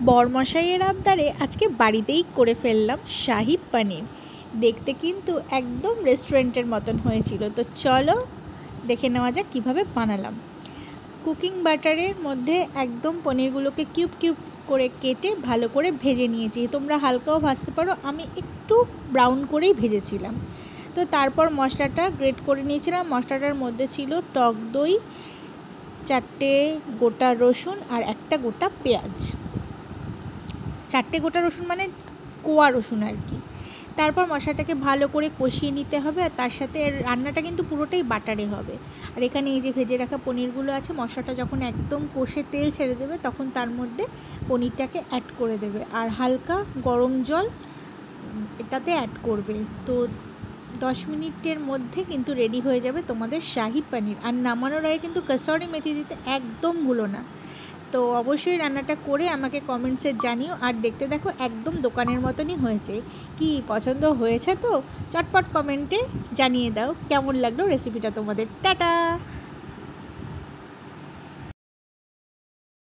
বরমশাইয়ের আবদারে আজকে বাড়িতেই করে ফেললাম শাহি পনির। দেখতে কিন্তু একদম রেস্টুরেন্টের মতন হয়েছিল। তো চলো দেখে নেওয়া যাক কীভাবে বানালাম। কুকিং বাটারের মধ্যে একদম পনিরগুলোকে কিউব কিউব করে কেটে ভালো করে ভেজে নিয়েছি। তোমরা হালকাও ভাজতে পারো, আমি একটু ব্রাউন করেই ভেজেছিলাম। তো তারপর মশলাটা গ্রেট করে নিয়েছিলাম। মশলাটার মধ্যে ছিল টক দই, 4টে গোটা রসুন আর একটা গোটা পেঁয়াজ। 4টে গোটা রসুন মানে কোয়া রসুন আর কি। তারপর মশলাটাকে ভালো করে কষিয়ে নিতে হবে, আর তার সাথে রান্নাটা কিন্তু পুরোটাই বাটারে হবে। আর এখানে এই যে ভেজে রাখা পনিরগুলো আছে, মশলাটা যখন একদম কষে তেল ছেড়ে দেবে তখন তার মধ্যে পনিরটাকে অ্যাড করে দেবে, আর হালকা গরম জল এটাতে অ্যাড করবে। তো 10 মিনিটের মধ্যে কিন্তু রেডি হয়ে যাবে তোমাদের শাহি পনির। আর নামানোর আগে কিন্তু কসুরি মেথি দিতে একদম ভুলো না। তো অবশ্যই রান্নাটা করে আমাকে কমেন্টসে জানিও। আর দেখতে দেখো একদম দোকানের মতনই হয়েছে। কি পছন্দ হয়েছে? তো চটপট কমেন্টে জানিয়ে দাও কেমন লাগলো রেসিপিটা তোমাদের। টাটা।